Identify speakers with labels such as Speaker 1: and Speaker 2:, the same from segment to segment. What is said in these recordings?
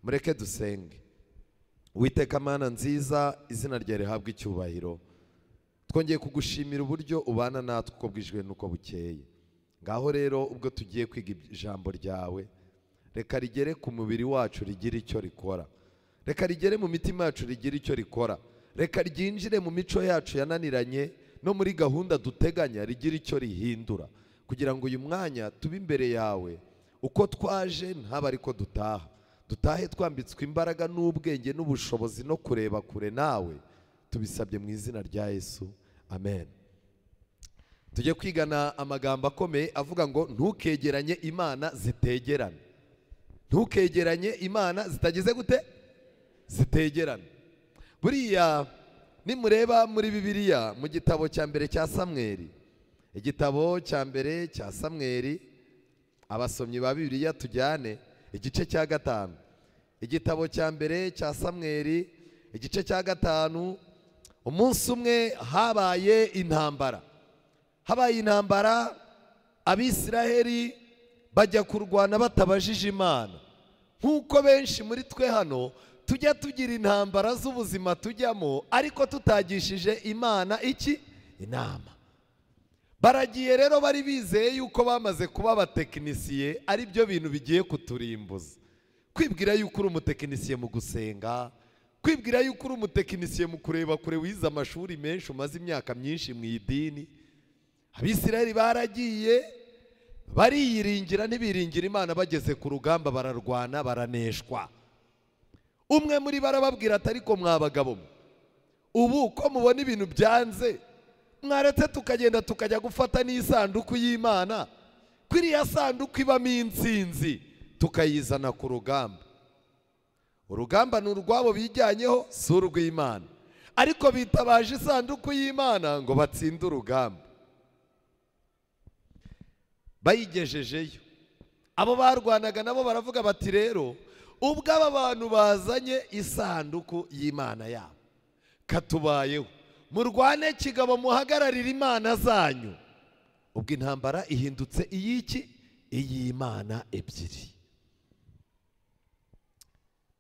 Speaker 1: mureke dusenge. Uwiteka Mana nziza, izina ryawe rihabwe icyubahiro. Twongeye kugushimira uburyo ubana natwe uko bwijwe nuko bukeye. Ngaho rero ubwo tugiye kwiga ijambo ryawe, reka rigere ku mubiri wacu rigira icyo rikora, reka rigere mu mitima yacu rigira icyo rikora, reka ryinjire mu mico yacu yananiranye no muri gahunda duteganya rigira icyo rihindura, kugira ngo uyu mwanya tube imbere yawe uko twaje ntaba ariko dutahe twambitswe imbaraga n'ubwenge n'ubushobozi no kureba kure nawe, tubisabye mu izina rya Yesu, amen. Tujye kwigana amagambo akomeye avuga ngo ntukegeranye imana zitegerana. Ntukegeranye imana zitagize gute? Zitegerana. Buriya nimureba muri Bibiliya mu gitabo cya mbere cya Samweli, igitabo cya mbere cya Samweli, abasomyi ba Bibiliya tujyane igice cya 5. Igitabo cya mbere cya Samweli igice cya 5. Umunsi umwe habaye intambara. Abisiraheli bajya kurwana batabajije Imana. Nkuko benshi muri twe hano tujya tugira intambara z'ubuzima tujyamo ariko tutagishije Imana inama. Baragiye rero bari bizeye yuko bamaze kuba abatekinisiye, ari byo bintu bigiye kuturimbuza. Kwibwira yuko uri umutekinisiye mu gusenga, kwibwira yuko uri umutekinisiye mu kureba kure, wize amashuri menshi, umaze imyaka myinshi mu idini. Abisiraheli baragiye bariyiringira ntibiringira Imana, bageze ku rugamba bararwana baraneshwa. Umwe muri barababwira ati ariko mwabagabo, ubu ko mubona ibintu byanze, mwaretse tukagenda tukajya gufata n'isanduku y'Imana, kwiriya sanduku ibamo intsinzi tukayizana ku rugamba. Urugamba ni urwabo bijyanyeho, si urw'Imana, ariko bitabaje isanduku y'Imana ngo batsinde urugamba. Bayigejejeyo, abo barwanaga nabo baravuga bati rero ubwo aba bantu bazanye isanduku y'Imana yabo, katubayeho murwane kigabo muhagararira imana zanyu. Ubwo intambara ihindutse iy'Imana ebyiri.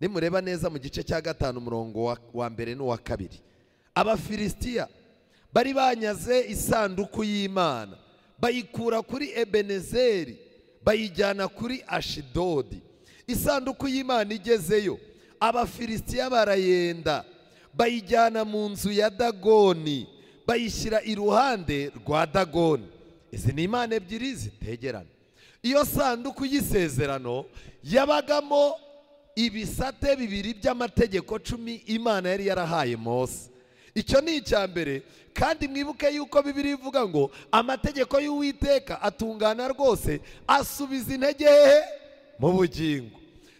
Speaker 1: Nimureba neza mu gice cya 5 umurongo wa mbere n'uwa 2, Abafilisitiya bari banyaze isanduku y'Imana, bayikura kuri Ebenezeri bayijyana kuri Ashidodi. Isanduku y'Imana igezeyo, Abafilisitiya barayenda bayijyana mu nzu ya Dagoni, bayishyira iruhande rwa Dagoni. Izi ni imana ebyiri zitegerana. Iyo sanduku y'isezerano yabagamo ibisate bibiri by'amategeko 10 Imana yari yarahaye Mose. Icyo ni icya mbere, kandi mwibuke yuko Bibiliya ivuga ngo amategeko y'Uwiteka atungana rwose, asubiza intege mu bugingo.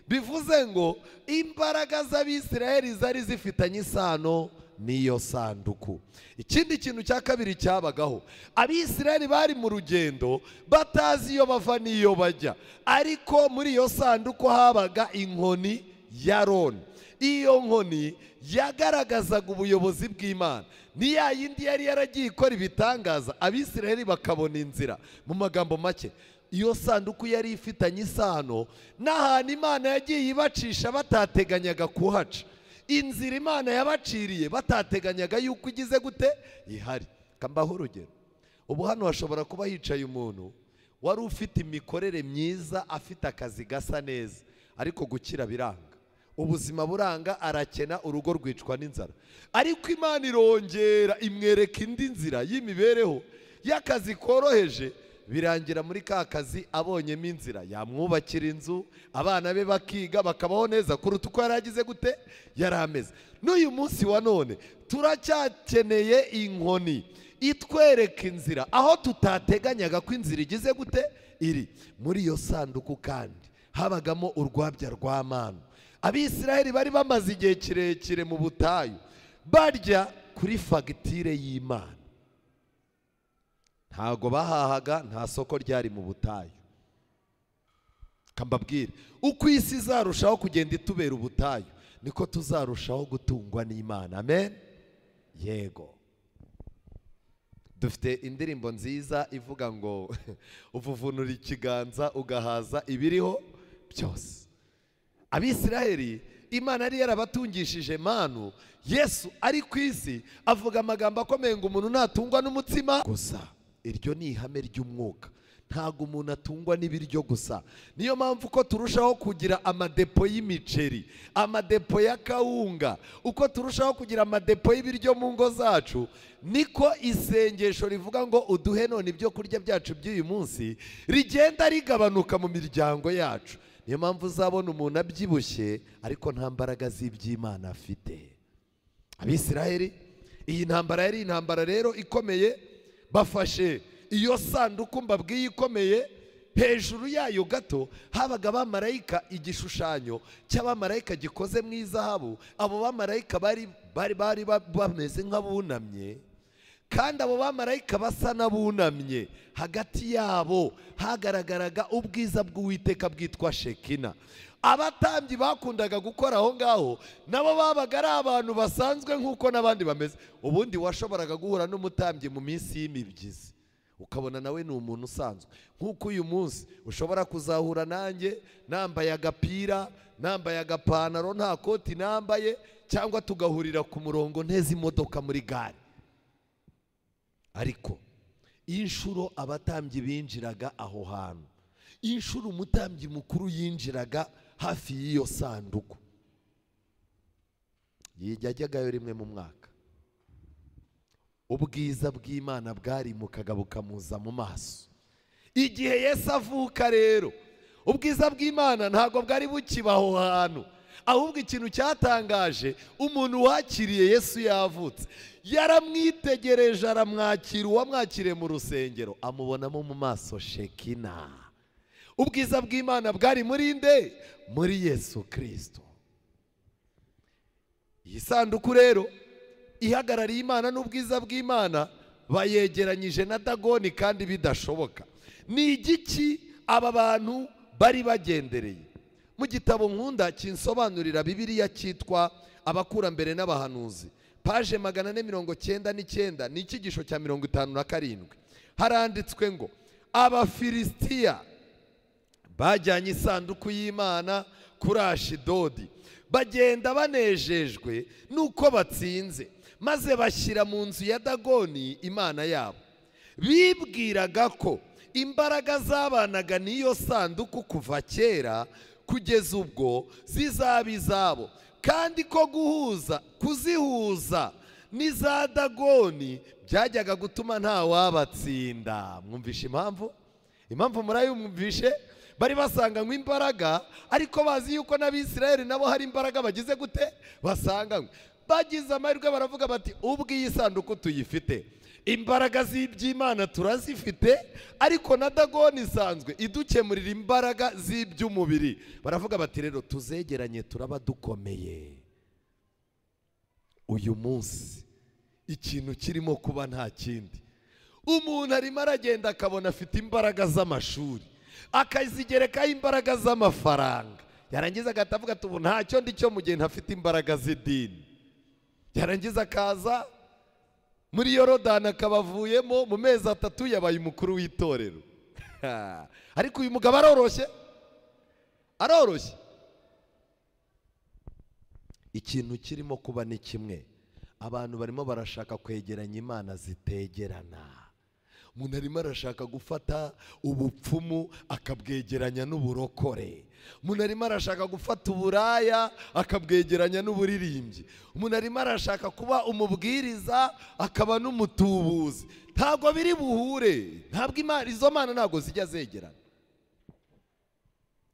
Speaker 1: Bivuze ngo imbaraga z'Abisiraheli zari zifitanye isano n'iyo sanduku. Ikindi kintu cya kabiri cyabagaho, Abisiraheli bari mu rugendo batazi iyo bava n'iyo bajya, ariko muri iyo sanduku habaga inkoni ya Aroni. Iyo nkoni yagaragazaga ubuyobozi bw'Imana. Ni ya yindi yari yaragiye ikora ibitangaza, Abisiraheli bakabona inzira. Mu magambo make, iyo sanduku yari ifitanye isano n'ahantu Imana yagiye ibacisha batateganyaga kuhaca, inzira Imana yabaciriye batateganyaga yuko igize gute ihari. Kambaho urugero, ubu hano hashobora kuba hicaye umuntu wari ufite imikorere myiza, afite akazi gasa neza, ariko gukira biranga, ubuzima buranga, arakena, urugo rwicwa n'inzara. Ariko Imana irongera imwereka indi nzira y'imibereho y'akazi koroheje, birangira muri ka kazi abonyemo inzira yamwubakira inzu, abana be bakiga bakabaho neza kuruta uko yaragize gute yari ameze. N'uyu munsi wa none turacyakeneye inkoni itwereka inzira aho tutateganyaga ko inzira igize gute iri. Muri iyo sanduku kandi habagamo urwabya rwa manu. Abisiraheli bari bamaze igihe kirekire mu butayu barya kuri fagitire y'Imana. Ntago bahahaga, nta soko ryari mu butayu. Kambabwire, uko isi izarushaho kugenda itubera ubutayu, niko tuzarushaho gutungwa n'Imana. Amen. Yego. Dufite indirimbo nziza ivuga ngo uvuvunura ikiganza ugahaza ibiriho byose. Abisiraheli Imana yari yarabatungishije manu. Yesu ari ku isi avuga amagambo akomeye ngo umuntu natungwa n'umutsima gusa. Iryo ni ihame ry'umwuka. Ntago umuntu atungwa n'ibiryo gusa. Niyo mpamvu ko turushaho kugira amadepo y'imiceri, amadepo ya kawunga, uko turushaho kugira amadepo y'ibiryo mu ngo zacu, niko isengesho rivuga ngo uduhe none ibyo kurya byacu by'uyu munsi rigenda rigabanuka mu miryango yacu. Niyo mpamvu uzabona umuntu abyibushye ariko nta mbaraga z'iby'Imana afite. Abisiraheli iyi ntambara yari intambara rero ikomeye. Bafashe iyo sanduku mbabwiye ikomeye, hejuru yayo gato habaga abamarayika, igishushanyo cy'abamarayika gikoze mu izahabu. Abo bamarayika bari bameze nk'abunamye, kandi abo bamarayika basa n'abunamye. Hagati yabo hagaragaraga ubwiza bw'Uwiteka bwitwa Shekina. Abatambyi bakundaga gukora aho ngaho nabo babaga ari abantu basanzwe nk'uko n'abandi bameze. Ubundi washoboraga guhura n'umutambyi mu minsi y'imibyizi ukabona nawe ni umuntu usanzwe, nk'uko uyu munsi ushobora kuzahura nanjye nambaye agapira, nambaye agapantaro, nta koti nambaye, cyangwa tugahurira ku murongo nteze imodoka muri gare. Ariko inshuro abatambyi binjiraga aho hantu, inshuro umutambyi mukuru yinjiraga hafi y'iyo sanduku, yajyagayo rimwe mu mwaka. Ubwiza bw'Imana bwarimukaga bukamuza mu maso. Igihe Yesu avuka rero, ubwiza bw'Imana ntabwo bwari bukiba aho hantu, ahubwo ikintu cyatangaje, umuntu wakiriye Yesu yavutse yaramwitegereje, aramwakira. Uwamwakiriye mu rusengero amubonamo mu maso Shekina. Ubwiza bw'Imana bwari muri nde? Muri Yesu Kristo. Iyi sanduku rero ihagarariye Imana n'ubwiza bw'Imana bayegeranyije na Dagoni kandi bidashoboka. Ni igiki aba bantu bari bagendereye? Mu gitabo nkunda kinsobanurira Bibiliya cyitwa Abakurambere n'Abahanuzi, paje 499, ni icyigisho cya 57, haranditswe ngo Abafilisitiya bajyanye isanduku y'Imana kuri Ashidodi, bagenda banejejwe nuko batsinze, maze bashyira mu nzu ya Dagoni imana yabo. Bibwiraga ko imbaraga zabanaga n'iyo sanduku kuva kera kugeza ubwo zizaba izabo, kandi ko kuzihuza n'iza Dagoni byajyaga gutuma nta wabatsinda. Mwumvishe impamvu? Impamvu murayumvishe? Bari basanganywe imbaraga, ariko bazi yuko n'Abisiraheli nabo hari imbaraga bagize gute? Basanganywe. Bagize amahirwe baravuga bati ubwo iyi sanduku tuyifite, imbaraga z'iby'Imana turazifite, ariko na Dagoni isanzwe idukemurira imbaraga z'iby'umubiri. Baravuga bati rero tuzegeranye turaba dukomeye. Uyu munsi ikintu kirimo kuba nta kindi, umuntu arimo aragenda akabona afite imbaraga z'amashuri, akazigerekaho imbaraga z'amafaranga, yarangiza agatavuga ati ubu ntacyo ndicyo mu gihe ntafite imbaraga z'idini. Yarangiza akaza muri Yorodani akabavuyemo mu mezi 3 yabaye umukuru w'itorero. Ariko uyu mugabo aroroshye, aroroshye. Ikintu kirimo kuba ni kimwe, abantu barimo barashaka kwegeranya Imana zitegerana. Umuntu arimo arashaka gufata ubupfumu akabwegeranya n'uburokore. Umuntu arimo arashaka gufata uburaya akabwegeranya n'uburirimbyi. Umuntu arimo arashaka kuba umubwiriza akaba n'umutubuzi. Ntabwo biri buhure, ntabwo Imana, izo mana ntabwo zijya zegerana.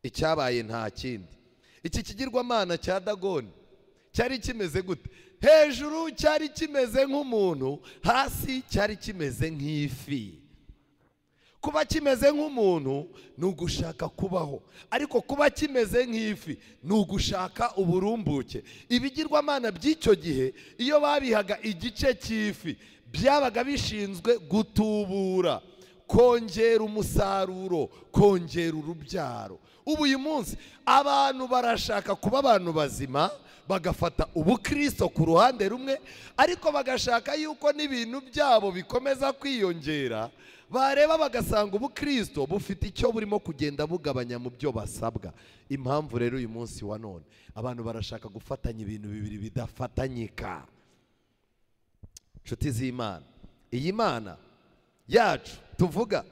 Speaker 1: Icyabaye nta kindi, iki kigirwamana cya Dagoni cyari kimeze gute? Hejuru cyari kimeze nk'umuntu, hasi cyari kimeze nk'ifi. Kuba kimeze nk'umuntu ni ugushaka kubaho, ariko kuba kimeze nk'ifi ni ugushaka uburumbuke. Ibigirwamana by'icyo gihe iyo babihaga igice cy'ifi byabaga bishinzwe gutubura, kongera umusaruro, kongera urubyaro. Ubu uyu munsi abantu barashaka kuba abantu bazima, bagafata ubukristo ku ruhande rumwe, ariko bagashaka yuko n'ibintu byabo bikomeza kwiyongera, bareba bagasanga ubukristo bufite icyo burimo kugenda bugabanya mu byo basabwa. Impamvu rero uyu munsi wa none abantu barashaka gufatanya ibintu bibiri bidafatanyika. Nshuti z'Imana, iyi Mana yacu tuvuga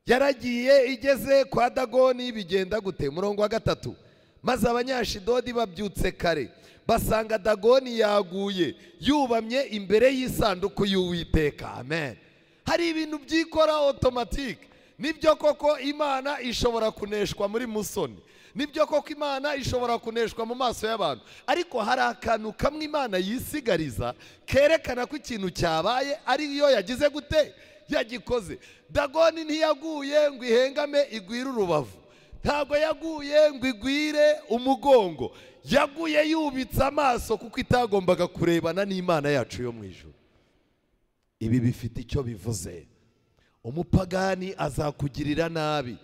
Speaker 1: yaragiye igeze kwa Dagoni, bigenda gute? Umurongo wa 3, maze abanyashidodi babyutse kare basanga Dagoni yaguye yubamye imbere y'isanduku y'Uwiteka. Amen. Hari ibintu byikora automatique. Nibyo koko Imana ishobora kuneshwa muri Musoni, nibyo koko Imana ishobora kuneshwa mu maso y'abantu, ariko hari akantu kamwe Imana yisigariza kerekana ko ikintu cyabaye ari yo yagize gute, yagikoze. Dagoni ntiyaguye ngo ihengame igwire urubavu, ntabwo yaguye ngo igwire umugongo, yaguye yubitse amaso kuko itagombaga kurebana n'Imana yacu yo mu ijuru. Ibi bifite icyo bivuze. Umupagani azakugirira nabi,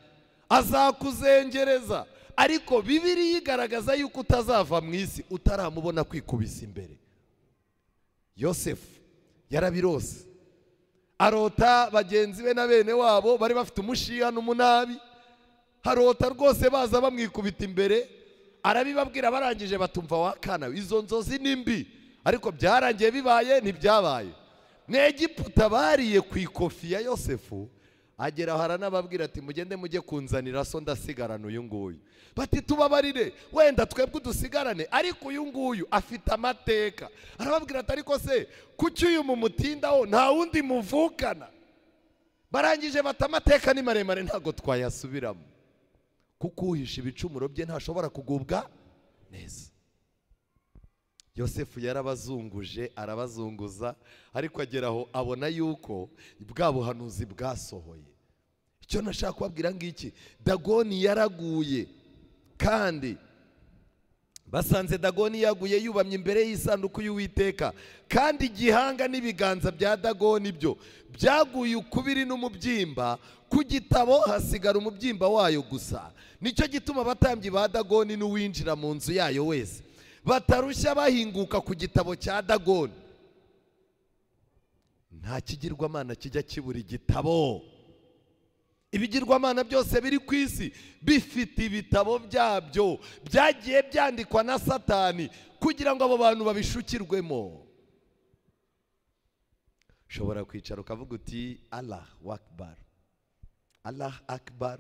Speaker 1: azakuzengereza, ariko Bibiliya igaragaza yuko utazava mu isi utaramubona kwikubisa imbere. Yosefu yarabirose, arota bagenzi be na bene wabo bari bafite umushiha n'umunabi, harota rwose baza bamwikubita imbere, arabibabwira barangije batumva wakana izo nzozi nimbi, ariko byarangiye bibaye ntibyabaye. Mwegiputa bariye ku ikofi ya Yosefu, agera haranababwira ati mugende mujye kunzanira so ndasigarana uyu nguyu. Bati tubabarire wenda twebwe dusigarane, ariko uyu nguyu afite amateka. Arababwira ati ariko se kuki uyu mumutindaho nta wundi muvukana? Barangije bata amateka ni maremare ntago twayasubiramo, kuko uhisha ibicumuro bye ntashobora kugubwa neza. Yosefu yarabazunguje arabazunguza, ariko ageraho abona yuko bwa buhanuzi bwasohoye. Icyo nashaka kubabwira ngiki, Dagoni yaraguye, kandi basanze Dagoni yaguye yubamye imbere y'isanduku y'Uwiteka, kandi igihanga n'ibiganza bya Dagoni byo byaguye ukubiri n'umubyimba, ku gitabo hasigara umubyimba wayo gusa. Nicyo gituma abatambyi ba Dagoni n'uwinjira mu nzu yayo wese batarushya bahinguka ku gitabo cya Dagoni. Nta kigirwamana kijya kibura igitabo. Ibigirwamana byose biri ku isi bifite ibitabo byabyo byagiye byandikwa na Satani kugira ngo abo bantu babishukirwemo. Ushobora kwicara ukavuga uti Allah Akbar, Allah Akbar.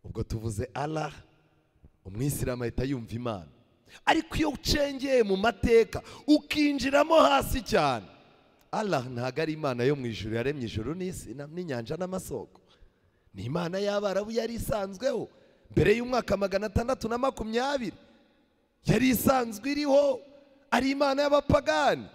Speaker 1: Ubwo tuvuze Allah, umwisilamu ahita yumva Imana. Ariko iyo ucengeye mu mateka ukinjiramo hasi cyane, Allah ntago ari Imana yo mu ijuru yaremye ijuru n'isi n'inyanja n'amasoko. Ni Imana y'Abarabu yari isanzweho mbere y'umwaka 620, yari isanzwe iriho, ari Imana y'abapagani.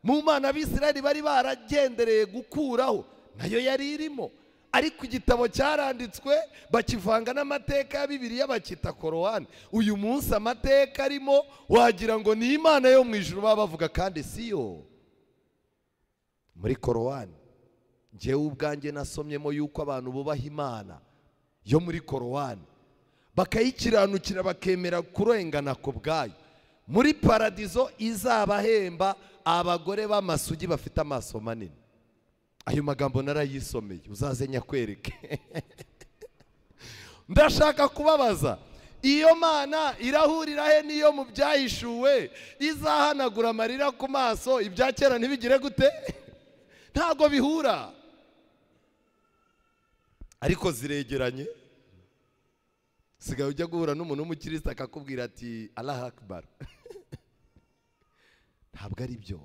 Speaker 1: Mu Mana Abisirayeli bari baragendereye gukuraho nayo yari irimo, ariko igitabo cyaranditswe bakivanga n'amateka ya Bibiliya bakita Korowani. Uyu munsi amateka arimo wagira ngo ni Imana yo mu ijuru baba bavuga, kandi siyo. Muri Korowani njyewe ubwanjye nasomyemo yuko abantu bubaha Imana yo muri Korowani bakayikiranukira bakemera kurengana ku bwayo. Muri paradizo izabahemba abagore b'amasugi bafite amaso manini. Ayo magambo narayisomeye, uzaze nyakwereke. Ndashaka kubabaza, iyo Mana irahurira he niyo mu byahishuwe izahanagura amarira ku maso, ibya kera ntibigire gute? Ntago bihura, ariko ziregeranye. Sigaye ujya guhura n'umuntu w'umukristo akakubwira ati Allah Akbar. Ntabwo ari byo.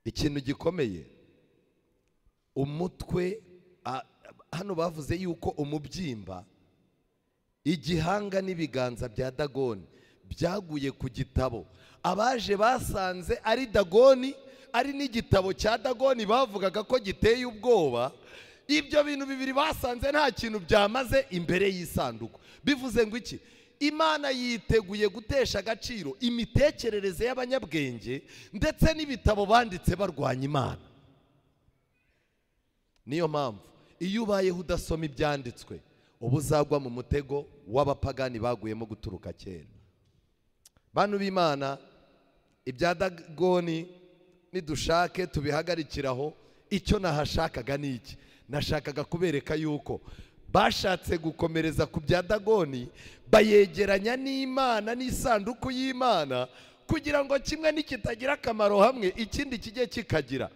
Speaker 1: Ikintu gikomeye, umutwe, hano bavuze yuko umubyimba, igihanga n'ibiganza bya Dagoni byaguye ku gitabo. Abaje basanze ari Dagoni, ari n'igitabo cya Dagoni bavugaga ko giteye ubwoba. Ibyo bintu bibiri basanze nta kintu byamaze imbere y'isanduku. Bivuze ngo iki? Imana yiteguye gutesha agaciro imitekerereze y'abanyabwenge ndetse n'ibitabo banditse barwanya Imana. Niyo mpamvu iyo ubayeho udasoma ibyanditswe ubu uzagwa mu mutego w'abapagani baguyemo guturuka kera. Bantu b'Imana, ibya Dagoni nidushake tubihagarikiraho. Icyo nahashakaga ni iki? Nashakaga kubereka yuko bashatse gukomereza ku bya Dagoni, bayegeranya n'Imana n'isanduku y'Imana, kugira ngo kimwe nikitagira akamaro hamwe ikindi kijye kikagira.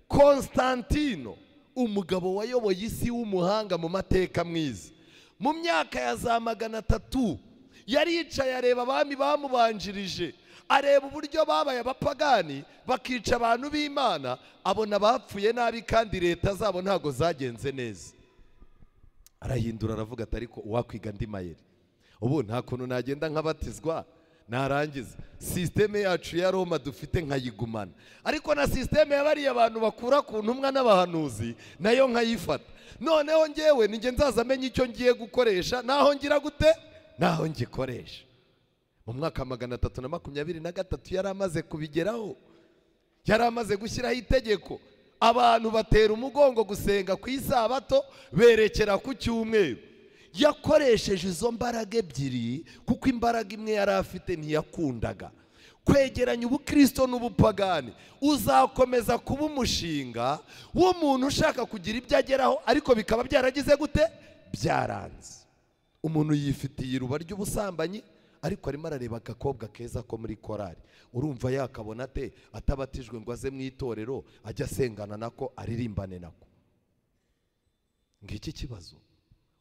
Speaker 1: Konstantino, umugabo wayoboye isi w'umuhanga mu mateka mwiza, mu myaka ya za 300 yari yicaye areba abami bamubanjirije, areba uburyo babaye abapagani bakica abantu b'Imana, abona bapfuye nabi kandi leta zabo ntago zagenze neza. Arahindura aravuga ati ariko wakwiga ndi mayeri, ubu nta kuntu nagenda nkabatizwa narangiza systeme yacu ya Roma dufite nkayigumana, ariko na systeme yabariye abantu bakura ku ntumwa n'abahanuzi nayo nkayifata. Noneho ngewe ninge nzaza amenya icyo ngiye gukoresha naho ngira gute, naho ngikoresha. Mu mwaka 323 yari amaze kubigeraho, yari amaze gushyiraho itegeko. Abantu batera umugongo gusenga ku isabato, berekera ku cyumweru. Yakoresheje izo mbaraga ebyiri kuko imbaraga imwe yari afite ntiyakundaga. Kwegeranya ubukristo n'ubupagani uzakomeza kuba umushinga w'umuntu ushaka kugira ibyo ageraho, ariko bikaba byaragize gute, byaranze. Umuntu yifitiye iruba ry'ubusambanyi, ariko arimo arareba agakobwa keza ko muri korari. Urumva yakabona ate atabatijwe ngo aze mu itorero ajya asengana nako aririmbane nako? Ngiki kibazo.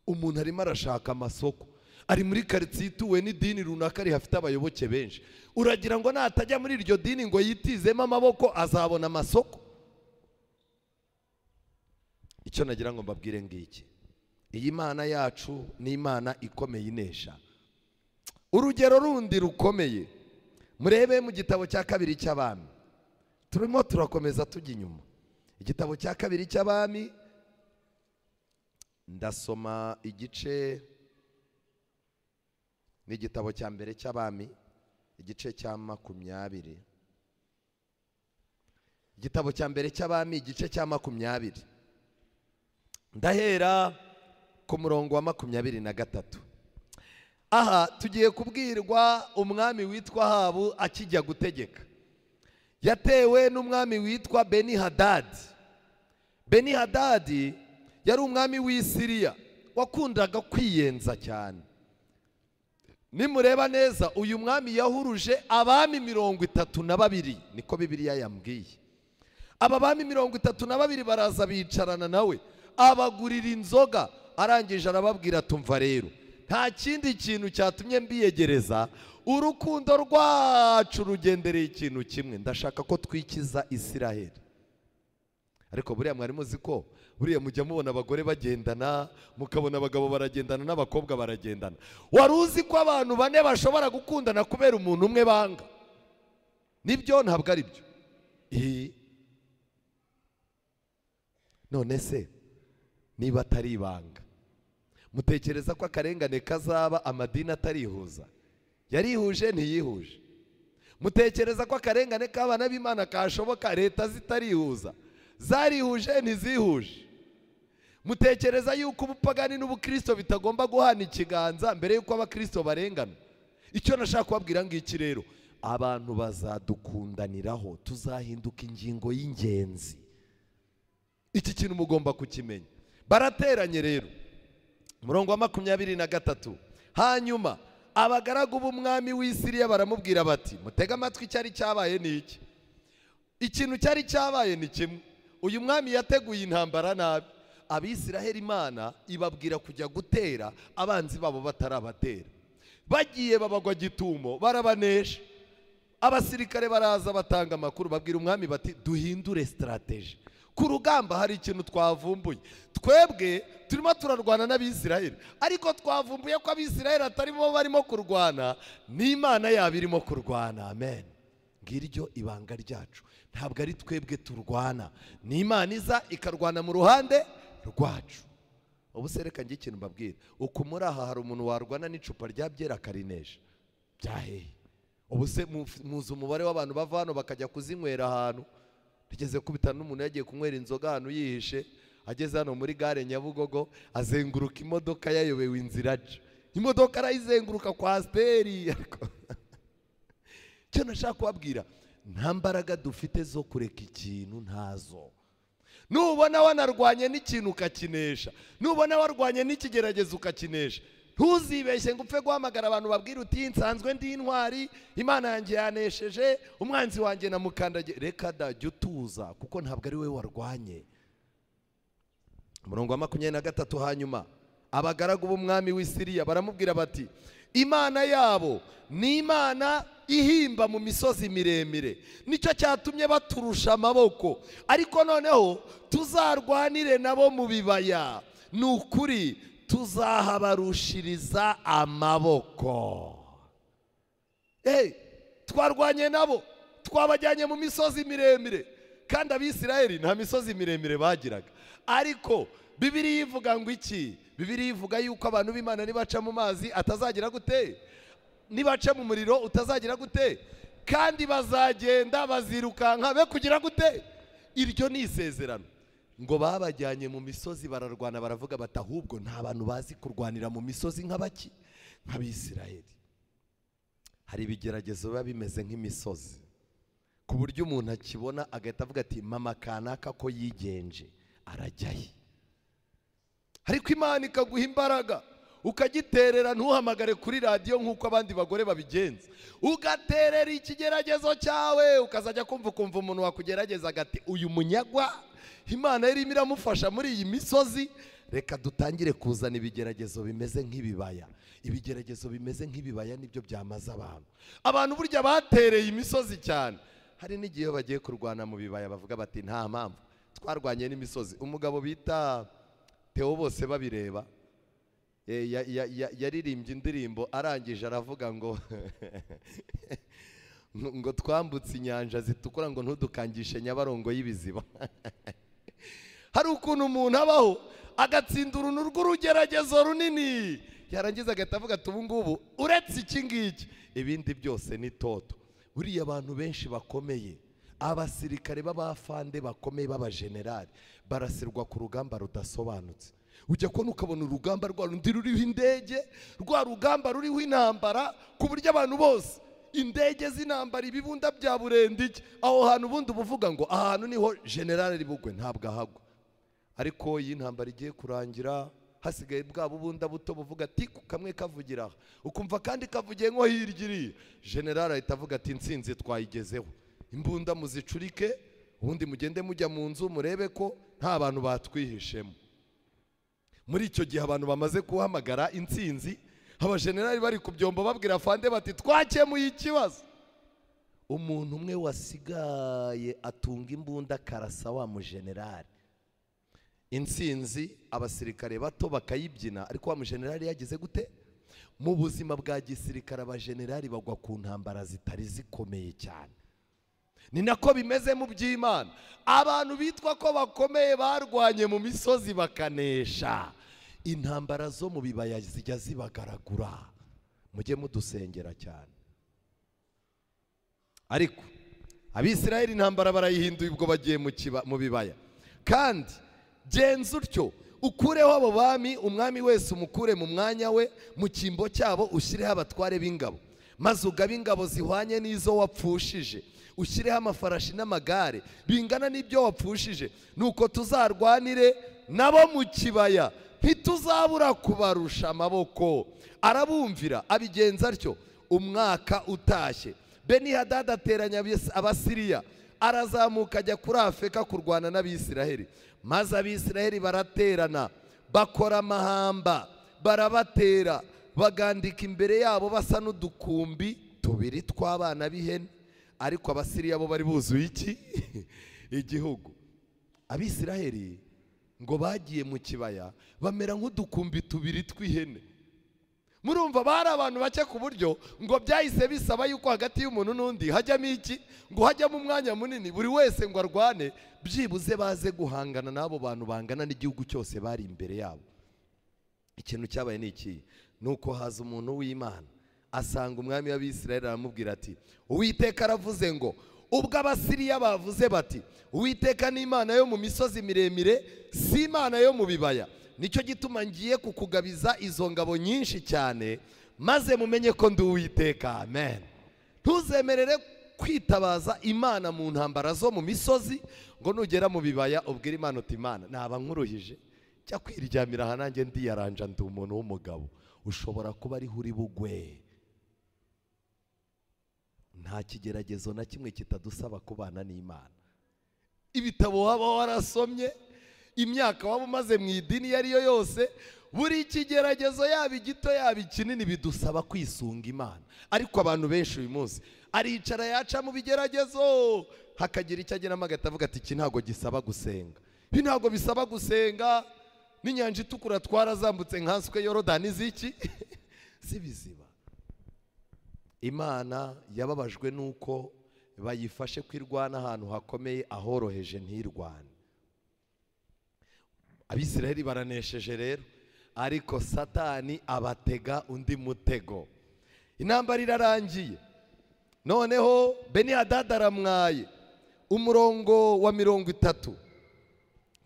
Speaker 1: Umuntu arimo arashaka amasoko, ari muri quartier ituwe n'idini runaka rihafite abayoboke benshi. Uragira ngo natajya muri iryo dini ngo yitizemo amaboko azabona amasoko? Icyo nagira ngo mbabwire ngiki, iyi Mana yacu ni Imana ikomeye inesha. Urugero rundi rukomeye, murebe mu gitabo cya 2 cy'Abami. Turimo turakomeza tujya inyuma. Igitabo cya 2 cy'Abami, ndasoma igice, ni igitabo cya 1 cy'Abami, igice cya 20. Igitabo cya 1 cy'Abami, igice cya 20. Ndahera ku murongo wa 23. Aha tugiye kubwirwa umwami witwa Ahabu akijya gutegeka. Yatewe n'umwami witwa Benihadadi. Benihadadi yari umwami w'Isiriya wakundaga kwiyenza cyane. Nimureba neza, uyu mwami yahuruje abami 32, niko Bibiliya yambwiye. Aba bami 32 baraza bicarana nawe, abagurira inzoga, arangije arababwira tumva rero, nta kindi kintu cyatumye mbiyegereza, urukundo rwacu rugendereye ikintu kimwe, ndashaka ko twikiza Isiraheli. Ariko buriya mwari muzi ko buriya mujya mubona abagore bagendana, mukabona abagabo baragendana n'abakobwa baragendana. Wari uzi ko abantu 4 bashobora gukundana kubera umuntu umwe banga? Nibyo ntabwo ari byo? None se niba atari ibanga, mutekereza ko akarengane kazaba amadini atarihuza? Yarihuje ntiyihuje? Mutekereza ko akarengane k'abana b'Imana kashoboka leta zitarihuza? Zarihuje ntizihuje? Mutekereza yuko ubupagani n'ubukristo bitagomba guhana ikiganza mbere yuko abakristo barengana? Icyo nashaka kubabwira ngiki rero, abantu bazadukundaniraho, tuzahinduka ingingo y'ingenzi. Iki kintu mugomba kukimenya. Barateranye rero, murongo wa 23. Hanyuma abagaragu b'umwami w'Isiriya baramubwira bati, mutega amatwi, icyari cyabaye ni iki? Ikintu cyari cyabaye ni kimwe, uyu mwami yateguye intambara nabi. Abisiraheli Imana ibabwira kujya gutera abanzi babo batarabatera. Bagiye babagwa gitumo, barabanesha. Abasirikare baraza batanga amakuru, babwira umwami bati duhindure strategy. Ku rugamba hari ikintu twavumbuye. Twebwe turimo turarwana n'Abisiraheli, ariko twavumbuye ko Abisiraheli atari bo barimo kurwana, n'Imana yabo irimo kurwana. Amen. Ngiryo ibanga ryacu. Ntabwo ari twebwe turwana, n'Imana iza ikarwana mu ruhande rwacu. Ubu sereka ngiye ikintu mbabwira, uko muri aha hari umuntu warwana n'icupa rya byera akarinesha? Byahehe. Ubu se muzi umubare w'abantu bava hano bakajya kuzinywera ahantu? Tugeze kubitana n'umuntu yagiye kunywera inzoga ahantu yihishe, ageze hano muri gare Nyabugogo, azenguruka imodoka yayobewe inzira aje. Imodoka arayizenguruka kwa Steri. Cyo nashaka kubabwira, nta mbaraga dufite zo kureka ikintu ntazo. Nubona wanarwanye n'ikintu ukakinesha, nubona warwanye n'ikigeragezo ukakinesha, ntuzibeshye ngo upfe guhamagara abantu babwira uti nsanzwe ndi intwari, Imana yanjye yanesheje, umwanzi wanjye namukandagiye. Reka da, jya utuza, kuko ntabwo ari we warwanye. Umurongo wa 23, hanyuma abagaragu b'umwami w'i Siriya baramubwira bati, Imana yabo ni Imana ihimba mu misozi miremire, nicyo cyatumye baturusha amaboko, ariko noneho tuzarwanire nabo mu bibaya, ni ukuri tuzahabarushiriza amaboko. Twarwanye nabo, twabajyanye mu misozi miremire, kandi Abisirayeli nta misozi miremire bagiraga. Ariko Bibiliya ivuga ngo iki? Bibiliya ivuga yuko abantu b'Imana nibaca mu mazi atazagira gute, nibaca mu muriro utazagira gute, kandi bazagenda bazirukanka be kugira gute. Iryo ni isezerano. Ngo babajyanye mu misozi bararwana, baravuga bati ahubwo nta bantu bazi kurwanira mu misozi nk'abaki, nk'Abisirayeli. Hari ibigeragezo biba bimeze nk'imisozi, ku buryo umuntu akibona agahita avuga ati mama kanaka ko yigenje arajyaye. Ariko Imana ikaguha imbaraga, ukagiterera, ntuhamagare kuri radiyo nk'uko abandi bagore babigenza, ugaterera ikigeragezo cyawe, ukazajya kumva umuntu wakugerageza agati uyu munyagwa Imana yari iramufasha muri iyi misozi. Reka dutangire kuzana ibigeragezo bimeze nk'ibibaya. Ibigeragezo bimeze nk'ibibaya nibyo byamaze abantu. Abantu burya batereye imisozi cyane. Hari n'igihe bagiye kurwana mu bibaya bavuga bati nta mpamvu twarwanye n'imisozi. Umugabo bita Theo bose babireba yaririmbye indirimbo, arangije aravuga ngo ngo twambutse inyanja zitukura ngo ntudukangishe Nyabarongo y'ibiziba. Hari ukuntu umuntu abaho agatsinda uruntu rw'urugeragezo runini, yarangiza agahita avuga ati ubu ngubu uretse iki ngiki ibindi byose ni toto. Buriya abantu benshi bakomeye, abasirikare b'abafande bakomeye b'abajenerali, barasirwa ku rugamba rudasobanutse. Ujya kubona ukabona urugamba rwa rundi ruriho indege, rwa rugamba ruriho intambara, ku buryo abantu bose indege z'intambara, ibibunda bya burendike, aho hantu ubundi ubuvuga ngo ahantu niho generale ribugwe, ntabwo ahagwa. Ariko iyi ntambara igiye kurangira, hasigaye bwa bubunda buto buvuga ati kamwe kavugira, ukumva kandi kavugiye nko hirya iriya, generale ahita avuga ati intsinzi twayigezeho, imbunda muzicurike, ubundi mugende mujya mu nzu murebe ko nta bantu batwihishemo. Muri icyo gihe abantu bamaze kuhamagara intsinzi, abajenerali bari ku byombo babwira afande bati twakemuye ikibazo. Umuntu umwe wasigaye atunga imbunda karasa wa mujenerali. Intsinzi abasirikare bato bakayibyina, ariko wa mujenerali yagize gute? Mu buzima bwa gisirikare abajenerali bagwa ku ntambara zitari zikomeye cyane. Ni nako bimeze mu by'Imana. Abantu bitwa ko bakomeye barwanye mu misozi bakanesha, intambara zo mu bibaya zijya zibagaragura. Mujye mudusengera cyane. Ariko Abisirayeli intambara barayihinduye ubwo bagiye mu bibaya. Kandi genza utyo, ukureho abo bami, umwami wese umukure mu mwanya we, mu cyimbo cyabo ushyireho abatware b'ingabo, maze ugabe ingabo zihwanye n'izo wapfushije, ushyireho amafarashi n'amagare bingana n'ibyo wapfushije, nuko tuzarwanire nabo mu kibaya, ntituzabura kubarusha amaboko. Arabumvira, abigenza atyo. Umwaka utashye, Benihadadi ateranya Abasiriya, arazamuka ajya kuri Afeka kurwana n'Abisiraheli. Maze Abisiraheli baraterana, bakora amahamba, barabatera, bagandika imbere yabo basa n'udukumbi tubiri tw'abana b'ihene. Ariko Abasiriya bo bari buzuye iki? Igihugu. Abisiraheli ngo bagiye mu kibaya bamera nk'udukumbi tubiri tw'ihene. Murumva bari abantu bake ku buryo ngo byahise bisaba yuko hagati y'umuntu n'undi hajyamo iki? Ngo hajyamo umwanya munini, buri wese ngo arwane, byibuze baze guhangana n'abo bantu bangana n'igihugu cyose bari imbere yabo. Ikintu cyabaye ni iki? Nuko haza umuntu w'Imana, asanga umwami w'Abisirayeli, aramubwira ati Uwiteka aravuze ngo, ubwo Abasiriya bavuze bati Uwiteka ni Imana yo mu misozi miremire, si Imana yo mu bibaya, nicyo gituma ngiye kukugabiza izo ngabo nyinshi cyane, maze mumenye ko ndi Uwiteka. Amen. Ntuzemerere kwitabaza Imana mu ntambara zo mu misozi, ngo nugera mu bibaya ubwira Imana uti Imana naba nkuruhije cya kwiryamira aha nanjye ndiyeranja ndi umuntu w'umugabo, ushobora kuba ari uri bugwe. Nta kigeragezo na kimwe kitadusaba kubana n'Imana. Ibitabo waba warasomye, imyaka waba umaze mu idini iyo ari yo yose, buri kigeragezo yaba igito yaba ikinini bidusaba kwisunga Imana. Ariko abantu benshi uyu munsi aricara yaca mu bigeragezo, hakagira icyo ageramo agahita avuga ati iki ntabwo gisaba gusenga, ibi ntabwo bisaba gusenga, n'inyanja itukura twarazambutse nkanswe Yorodani ziki zibiziba. Imana yababajwe nuko bayifashe kwirwana ahantu hakomeye, ahoroheje ntirwane. Abisiraheli baranesheje rero, ariko Satani abatega undi mutego. Intambara irarangiye, noneho Benihadadi aramwaye, umurongo wa 30,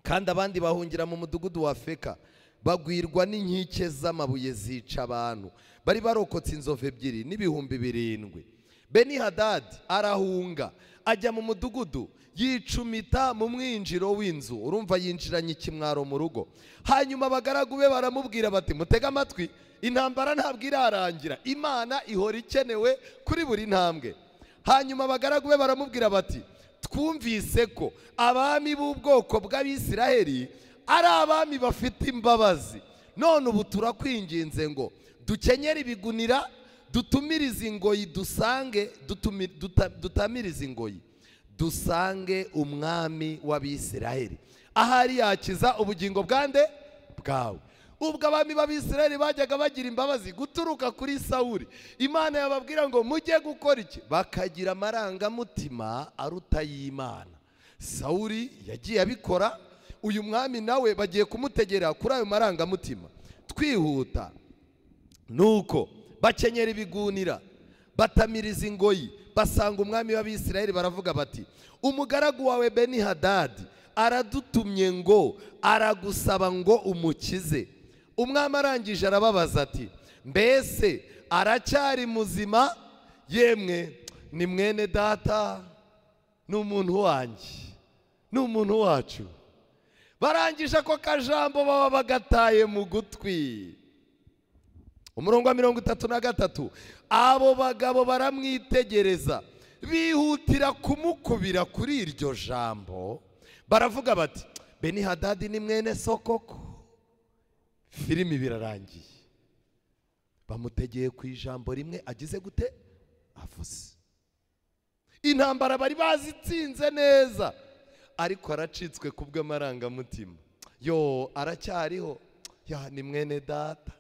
Speaker 1: kandi abandi bahungira mu mudugudu wa Feka, bagwirwa n'inkike z'amabuye zica abantu. Bari barokotse inzovu 2 n'ibihumbi 7. Benihadadi arahunga ajya mu mudugudu, yicumita mu mwinjiro w'inzu. Urumva yinjiranye ikimwaro mu rugo. Hanyuma abagaragu be baramubwira bati mutega amatwi, intambara ntabwo irarangira, Imana ihora ikenewe kuri buri ntambwe. Hanyuma abagaragu be baramubwira bati twumvise ko abami b'ubwoko bw'Abisiraheli ari abami bafite imbabazi, none ubu turakwinginze ngo dukenyere ibigunira, dutumirize ingoyi, dutamirize ingoyi, dusange umwami w'Abisiraheli ahari yakiza ubugingo bwande bwawe. Ubwo abami b'Abisiraheli bajyaga bagira imbabazi guturuka kuri Sawuli, Imana yababwira ngo mujye gukora iki, bakagira amarangamutima aruta y'Imana. Sawuli yagiye abikora, uyu mwami nawe bagiye kumutegera kuri ayo marangamutima. Twihuta, nuko bakenyera ibigunira, batamiriza ingoyi, basanga umwami w'Abisiraheli, baravuga bati umugaragu wawe Benihadadi aradutumye ngo aragusaba ngo umukize. Umwami arangije arababaza ati mbese aracyari muzima? Yemwe ni mwene data, ni umuntu wanjye, ni umuntu wacu. Barangije ako kajambo baba bagataye mu gutwi. Umurongo wa 33, abo bagabo baramwitegereza, bihutira kumukubira kuri iryo jambo, baravuga bati Benihadadi ni mwene so koko. Filimi birarangiye, bamutegeye ku ijambo rimwe agize gute avuze. Intambara bari bazitsinze neza, ariko aracitswe kubw'amarangamutima. Yo aracyariho, ya ni mwene data.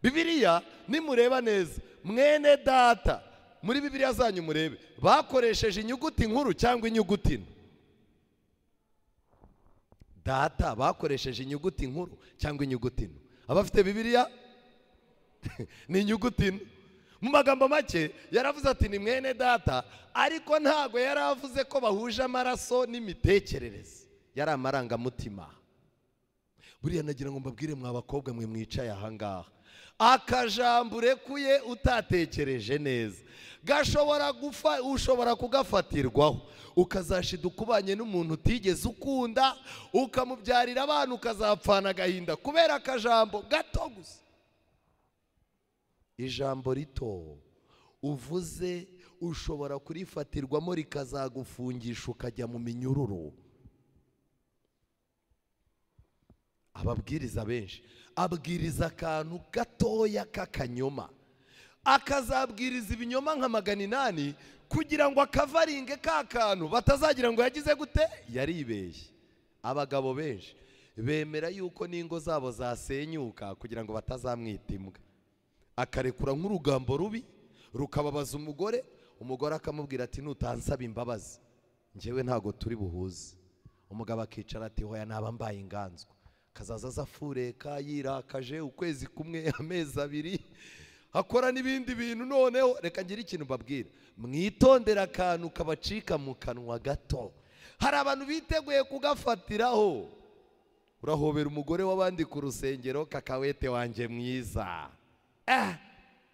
Speaker 1: Bibiliya nimureba neza, mwene data muri Bibiliya zanyu murebe, bakoresheje inyuguti nkuru cyangwa inyuguti nto? Data bakoresheje inyuguti nkuru cyangwa inyuguti nto? Abafite Bibiliya ni inyuguti nto. Mu magambo make yaravuze ati ni mwene data, ariko ntago yaravuze ko bahuje amaraso n'imitekerereze, yari amarangamutima. Buriya nagira ngo mbabwire mwa bakobwa mwe mwicaye aha ngaha, akajambo urekuye utatekereje neza ushobora kugafatirwaho, ukazashiduka ubanye n'umuntu utigeze ukunda, ukamubyarira abana ukazapfana agahinda kubera akajambo gato gusa. Ijambo rito uvuze ushobora kurifatirwamo rikazagufungisha ukajya mu minyururu. Ababwiriza benshi abwiriza akantu gatoya k'akanyoma, akazabwiriza ibinyoma nka 800 kugira ngo akavaringe ka kantu batazagira ngo yagize gute yaribeshye. Abagabo benshi bemera yuko n'ingo zabo zasenyuka kugira ngo batazamwita imbwa, akarekura nk'urugambo rubi rukababaza umugore, umugore akamubwira ati nutansaba imbabazi njyewe ntago turi buhuze. Umugabo akicara ati hoya naba mbaye inganzwa, kazaza zafureka yirakaje ukwezi kumwe amezi 2 akora n'ibindi bintu. Noneho reka ngira ikintu mbabwira, mwitondera akantu kabacika mu kanwa gato. Hari abantu biteguye kugafatiraho. Urahobera umugore w'abandi ku rusengero, kakawete wanje mwiza,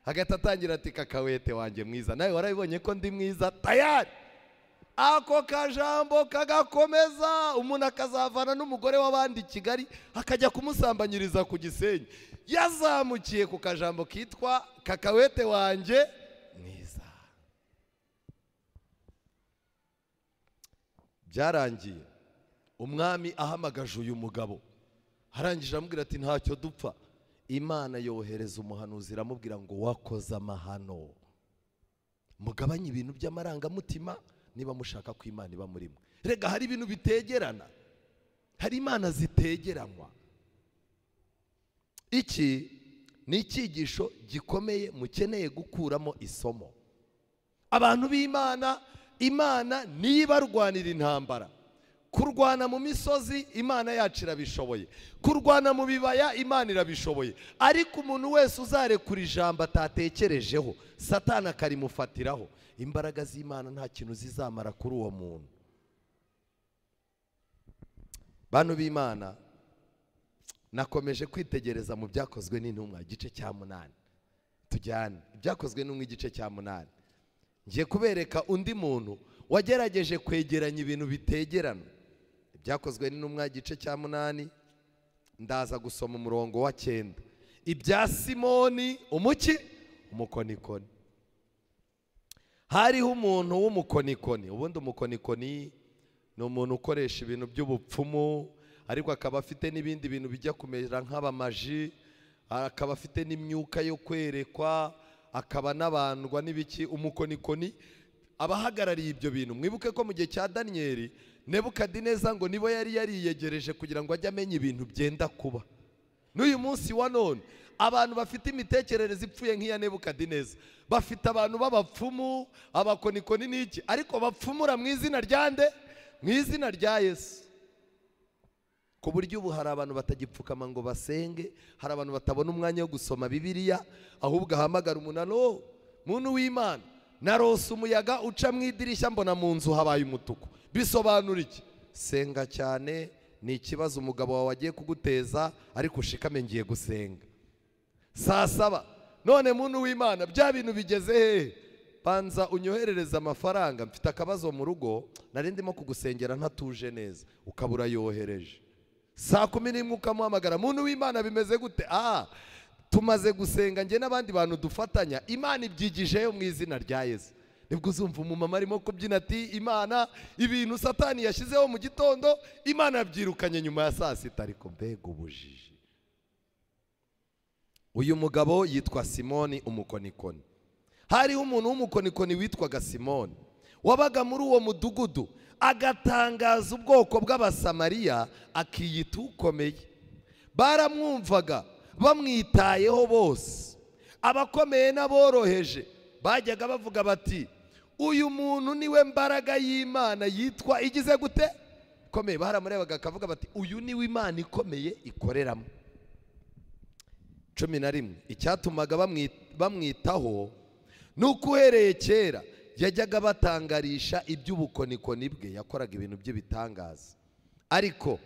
Speaker 1: hagati atangira ati kakawete wanjye mwiza, nawe warabibonye ko ndi mwiza tayari. Ako kajambo kagakomeza, umuntu akazavana n'umugore w'abandi Kigali akajya kumusambanyiriza ku Gisenyi, yazamukiye ku kajambo kitwa kakawete wanjye mwiza. Byarangiye umwami ahamagaje uyu mugabo, harangije amubwira ati ntacyo dupfa. Imana yohereza umuhanuzi iramubwira ngo wakoze amahano, mugabanye ibintu by'amarangamutima niba mushaka ko Imana iba muri mwe. Rega hari ibintu bitegerana, hari imana zitegeranwa. Iki ni icyigisho gikomeye mukeneye gukuramo isomo. Abantu b'Imana, Imana niba rwanira intambara. Kurwana mu misozi Imana yacu irabishoboye, kurwana mu bibaya Imana irabishoboye, ariko umuntu wese uzarekura ijambo atatekerejeho Satani akarimufatiraho, imbaraga z'Imana nta kintu zizamara kuri uwo muntu. Bantu b'Imana, nakomeje kwitegereza mu byakozwe n'intumwa igice cya 8. Tujyane ibyakozwe n'intumwa igice cya 8. Ngiye kubereka undi muntu wagerageje kwegeranya ibintu bitegerana. Ibyakozwe n'intumwa igice cya 8, ndaza gusoma umurongo wa 9. Ibya Simoni umukonikoni. Hariho umuntu w'umukonikoni. Ubundi umukonikoni ni umuntu ukoresha ibintu by'ubupfumu, ariko akaba afite n'ibindi bintu bijya kumera nk'abamaji, akaba afite n'imyuka yo kwerekwa, akaba n'abandwa n'ibiki. Umukonikoni abahagarariye ibyo bintu. Mwibuke ko mu gihe cya Daniyeli, Nebukadineza ngo nibo yari yariyegereje kugira ngo ajye amenya ibintu byenda kuba. N'uyu munsi wa none abantu bafite imitekerereze ipfuye nk'iya Nebukadineza, bafite abantu b'abapfumu, abakonikoni n'iki, ariko bapfumura mu izina ryande, mu izina rya Yesu. Ku buryo ubu hari abantu batagipfukama ngo basenge, hari abantu batabona umwanya wo gusoma Bibiliya, ahubwo ahamagara umuntu, muntu w'Imana, narose umuyaga uca mu idirishya mbona mu nzu habaye umutuku. Bisobanura iki? Senga cyane, ni ikibazo umugabo wawe agiye kuguteza, ariko ushikame ngiye gusenga. Saa 7, none muntu w'Imana, bya bintu bigeze hehe? Banza unyoherereza amafaranga, mfite akabazo mu rugo, nari ndimo kugusengera ntatuje neza, ukabura yohereje. Saa 11 ukamuhamagara, muntu w'Imana bimeze gute? Tumaze gusenga nge n'abandi bantu dufatanya, Imana ibyigijeyo mu izina rya Yesu. Nibwo uzumva umumama arimo kubyina ati Imana ibintu Satani yashyizeho mu gitondo Imana yabyirukanye nyuma ya saa 6. Ariko mbega ubujiji. Uyu mugabo yitwa Simoni umukonikoni. Hariho umuntu w'umukonikoni witwaga Simoni, wabaga muri uwo mudugudu, agatangaza ubwoko bw'Abasamariya, akiyita ukomeye. Baramwumvaga, bamwitayeho bose, abakomeye n'aboroheje bajyaga bavuga bati uyu muntu niwe mbaraga y'Imana yitwa igize gute komeye. Baramurebaga akavuga bati uyu niwe Imana ikomeye ikoreramo. 11 icyatumaga bamwitaho nuko uhereye kera yajyaga batangarisha iby'ubukonikoni bwe, yakoraga ibintu by'ibitangaza. Ariko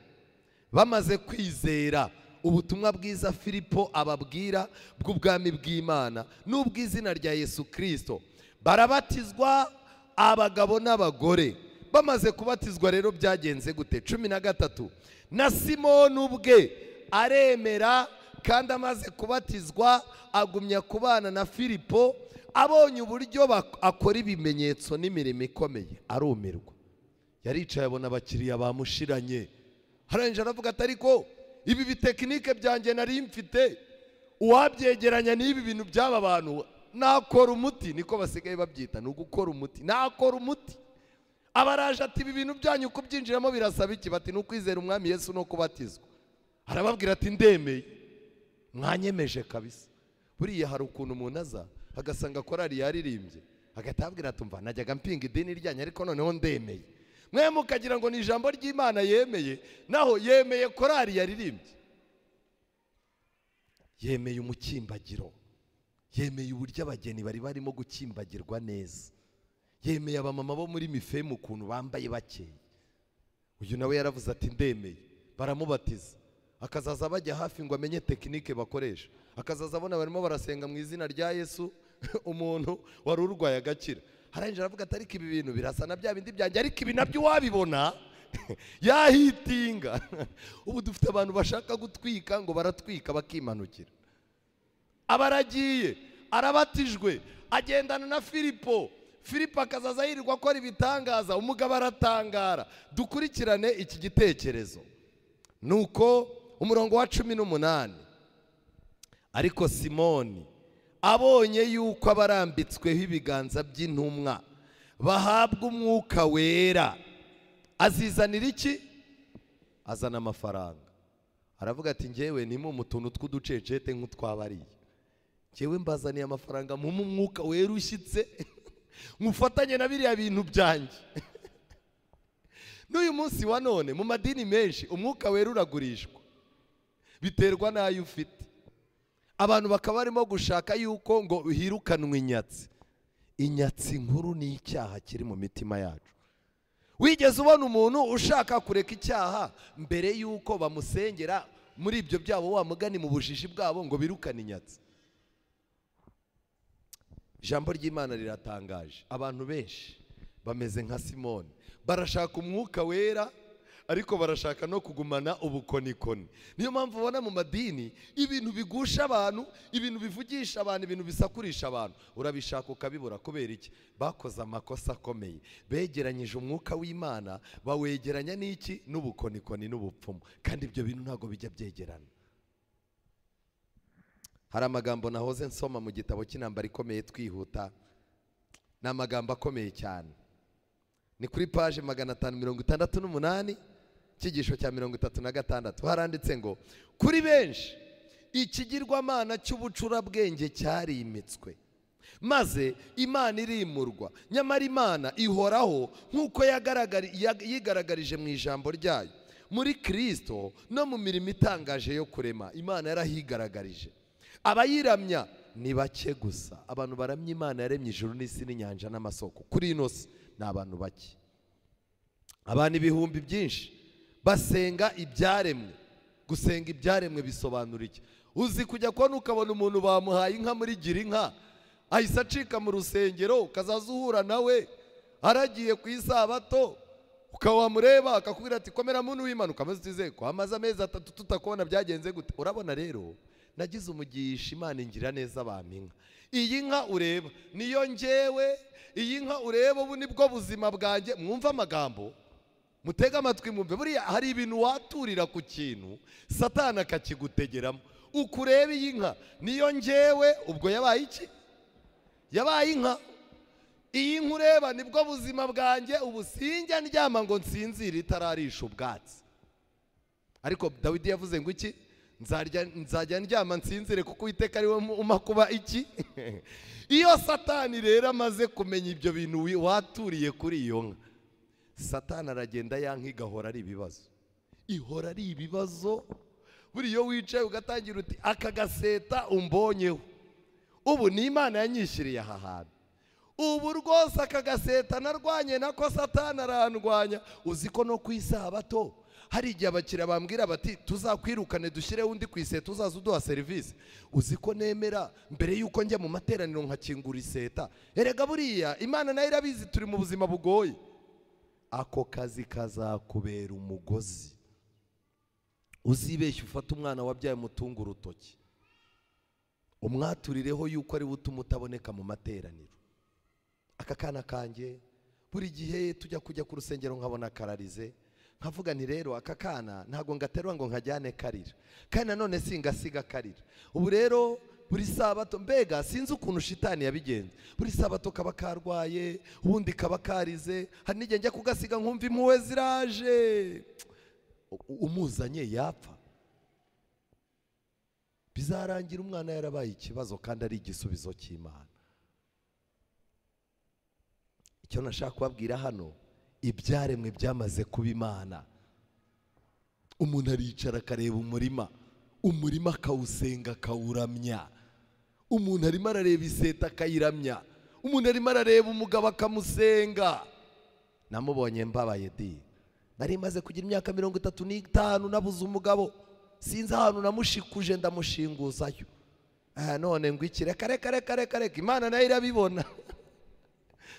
Speaker 1: bamaze kwizera ubutumwa bwiza Filipo ababwira bw'ubwami bw'Imana n'ubw'izina rya Yesu Kristo, barabatizwa abagabo n'abagore. Bamaze kubatizwa rero byagenze gute? 13 na Simoni ubwe aremera, kandi amaze kubatizwa agumya kubana na Filipo. Abonye uburyo akora ibimenyetso n'imirimo ikomeye, arumirwa. Yaricaye abona abakiriya bamushiranye, harangije aravuga ati ariko ibi bitekinike byanjye nari mfite, uwabyegeranya n'ibi bintu by'aba bantu, nakora umuti. Niko basigaye babyita, ni ugukora umuti. Nakora umuti. Abaraje ati ibi bintu byanyu kubyinjiramo birasaba iki? Bati ni ukwizera umwami Yesu no kubatizwa. Arababwira ati ndemeye. Mwanyemeje kabisa. Buriya hari ukuntu umuntu aza agasanga korari yaririmbye, agatabwira ati umva najyaga mpinga idini ryanyu ariko noneho ndemeye. Mwe mukagira ngo ni ijambo ry'Imana yemeye, naho yemeye korari yaririmbye. Yemeye umukimbagiro, yemeye uburyo abageni bari barimo gukimbagirwa neza, yemeye abamama bo muri mifemu ukuntu bambaye bakeye. Uyu nawe yaravuze ati ndemeye. Baramubatiza, akazaza bajya hafi ngo amenye tekinike bakoresha. akazaza abona barimo barasenga mu izina rya Yesu umuntu wari urwaye agakira, harangira avuga ati ariko ibi bintu birasa na bya bindi byanjye, ariko ibi nabyo wabibona yahitinga. Ubu dufite abantu bashaka gutwika ngo baratwika bakimanukira. Abaragiye arabatijwe agendana na Filipo, Filipo akazaza yirirwa akora ibitangaza, umugabo aratangara. Dukurikirane iki gitekerezo. Nuko umurongo wa 18, ariko Simoni abonye yuko abarambitsweho ibiganza by'intumwa bahabwa umwuka wera, azizanira iki? Azana amafaranga. Aravuga ati njyewe ni mu tuntu tw'uducecete nk'utwabariye, njyewe mbazaniye amafaranga mu mwuka wera ushyitse mufatanye na biriya bintu byanjye. N'uyu munsi wa none mu madini menshi umwuka wera uragurishwa, biterwa n'ayo ufite. Abantu bakaba barimo gushaka yuko ngo hirukanwe inyatsi. Inyatsi nkuru ni icyaha kiri mu mitima yacu. Wigeze ubona umuntu ushaka kureka icyaha mbere yuko bamusengera muri ibyo byabo wa mugani mu bujiji bwabo ngo birukane inyatsi? Ijambo ry'Imana riratangaje. Abantu benshi bameze nka Simoni, barashaka umwuka wera ariko barashaka no kugumana ubukonikoni. Niyo mpamvu ubona mu madini ibintu bigusha abantu, ibintu bivugisha abantu, ibintu bisakurisha abantu, urabishaka ukabibura. Kubera iki? Bakoze amakosa akomeye, begeranyije umwuka w'Imana bawegeranya n'iki? N'ubukonikoni n'ubupfumu, kandi ibyo bintu ntago bijya byegerana. Hari amagambo nahoze nsoma mu gitabo cy'intambara ikomeye twihuta, ni amagambo akomeye cyane. Ni kuri paje 568 cyigisho cya 36 haranditse ngo kuri benshi ikigirwamana cy'ubucurabwenge cyarimitswe, maze Imana irimurwa. Nyamara Imana ihoraho nk'uko yigaragarije mu ijambo ryayo muri Kristo no mu mirimo itangaje yo kurema. Imana yarahigaragarije. Abayiramya ni bake gusa. Abantu baramya Imana yaremye ijuru n'isi n'inyanja n'amasoko, kuri ino si ni abantu bake. Abantu ibihumbi byinshi basenga ibyaremwe. Gusenga ibyaremwe bisobanura iki? Uzi kujya kubona ukabona umuntu bamuhaye inka muri gira inka, ahise acika mu rusengero, ukazaza uhura nawe aragiye ku isabato, ukawamureba akakubwira ati komera muntu w'Imana, ukamaze utize ko amaze amezi 3 tutakubona byagenze gute? Urabona rero nagize umugisha, Imana ingira neza abantu inka. Iyi nka ureba niyo njyewe, iyi nka ureba ubu nibwo buzima bwanjye. Mwumva amagambo, mutega amatwi mwumve. Buriya hari ibintu waturira ku kintu Satani akakigutegeramo. Ukureba iyi nka niyo njyewe, ubwo yabaye iki? Yabaye inka. Iyi nka ureba nibwo buzima bwanjye, ubu sinjya ndyama ngo nsinzire itararisha ubwatsi. Ariko Dawidi yavuze ngo iki? Nzajya ndyama nsinzire kuko Uwiteka ari we umpa kuba iki? Iyo Satani rero amaze kumenya ibyo bintu waturiye kuri iyo nka, Satani aragenda ya nka igahora ari ibibazo, ihora ari ibibazo. Buri iyo wicaye ugatangira uti aka gaseta umbonyeho, ubu ni Imana yanyishyiriye aha hantu, ubu rwose aka gaseta narwanye nako Satani arandwanya. Uzi ko no ku isabato hari igihe abakiriya bambwira bati tuzakwirukane dushyireho undi ku iseta uzaza uduha serivisi. Uzi ko nemera mbere yuko njya mu materaniro nkakingura iseta? Erega buriya Imana nayo irabizi turi mu buzima bugoye. Ako kazi kazakubera umugozi. Uzibeshye ufata umwana wabyaye mutunga urutoki, umwaturireho yuko ari butuma utaboneka mu materaniro. Aka kana kanjye buri gihe tujya ku rusengero nkabona kararize, nkavuga nti rero aka kana ntago ngaterwa ngo nkajyane karira, kandi nanone singasiga karira. Ubu rero buri sabato, mbega sinzi ukuntu shitani yabigenze, buri sabato kaba karwaye, ubundi kaba karize. Hari n'igihe njya kugasiga nkumva impuhwe ziraje, umuzanye yapfa. Bizarangira umwana yarabaye ikibazo kandi ari igisubizo cy'Imana. Icyo nashaka kubabwira hano, ibyaremwe byamaze kuba Imana. Umuntu aricara akareba umurima akawusenga akawuramya. Umuntu arimo arareba iseta akayiramya. Umuntu arimo arareba umugabo akamusenga. Namubonye mbabaye di. Nari maze kugira imyaka 35 nabuze umugabo. Sinzi ahantu namushikuje ndamushinguzayo. none ngo iki reka Imana nayo irabibona.